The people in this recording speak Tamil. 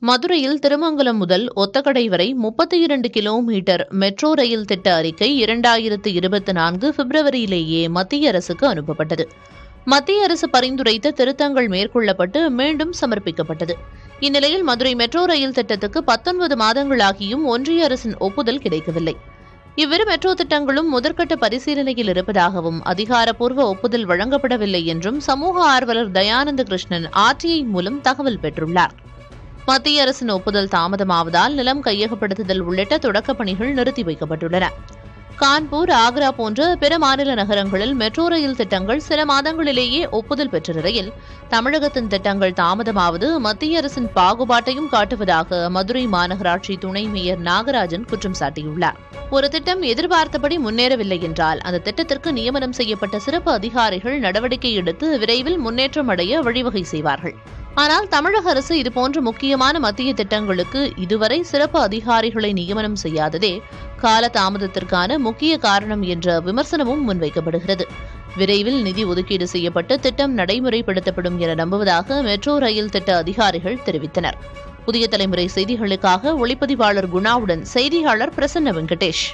மதுரையில் திருமங்கலம் முதல் ஒத்தக்கடை வரை 32 கிலோமீட்டர் மெட்ரோ ரயில் திட்ட அறிக்கை 2024 பிப்ரவரியிலேயே மத்திய அரசுக்கு அனுப்பப்பட்டது. மத்திய அரசு பரிந்துரைத்த திருத்தங்கள் மேற்கொள்ளப்பட்டு மீண்டும் சமர்ப்பிக்கப்பட்டது. இந்நிலையில் மதுரை மெட்ரோ ரயில் திட்டத்துக்கு 19 மாதங்களாகியும் ஒன்றிய அரசின் ஒப்புதல் கிடைக்கவில்லை. இவ்விரு மெட்ரோ திட்டங்களும் முதற்கட்ட பரிசீலனையில் இருப்பதாகவும் அதிகாரப்பூர்வ ஒப்புதல் வழங்கப்படவில்லை என்றும் சமூக ஆர்வலர் தயானந்த கிருஷ்ணன் RTI மூலம் தகவல் பெற்றுள்ளார். மத்திய அரசின் ஒப்புதல் தாமதமாவதால் நிலம் கையகப்படுத்துதல் உள்ளிட்ட தொடக்கப் பணிகள் நிறுத்தி வைக்கப்பட்டுள்ளன. கான்பூர், ஆக்ரா போன்ற பிற மாநில நகரங்களில் மெட்ரோ ரயில் திட்டங்கள் சில மாதங்களிலேயே ஒப்புதல் பெற்ற நிலையில் தமிழகத்தின் திட்டங்கள் தாமதமாவது மத்திய அரசின் பாகுபாட்டையும் காட்டுவதாக மதுரை மாநகராட்சி துணை மேயர் நாகராஜன் குற்றம் சாட்டியுள்ளார். ஒரு திட்டம் எதிர்பார்த்தபடி முன்னேறவில்லை என்றால் அந்த திட்டத்திற்கு நியமனம் செய்யப்பட்ட சிறப்பு அதிகாரிகள் நடவடிக்கை எடுத்து விரைவில் முன்னேற்றம் அடைய வழிவகை செய்வார்கள். ஆனால் தமிழக அரசு இதுபோன்ற முக்கியமான மத்திய திட்டங்களுக்கு இதுவரை சிறப்பு அதிகாரிகளை நியமனம் செய்யாததே கால தாமதத்திற்கான முக்கிய காரணம் என்ற விமர்சனமும் முன்வைக்கப்படுகிறது. விரைவில் நிதி ஒதுக்கீடு செய்யப்பட்டு திட்டம் நடைமுறைப்படுத்தப்படும் என நம்புவதாக மெட்ரோ ரயில் திட்ட அதிகாரிகள் தெரிவித்தனர். புதிய தலைமுறை செய்திகளுக்காக ஒளிப்பதிவாளர் குணாவுடன் செய்தியாளர் பிரசன்ன வெங்கடேஷ்.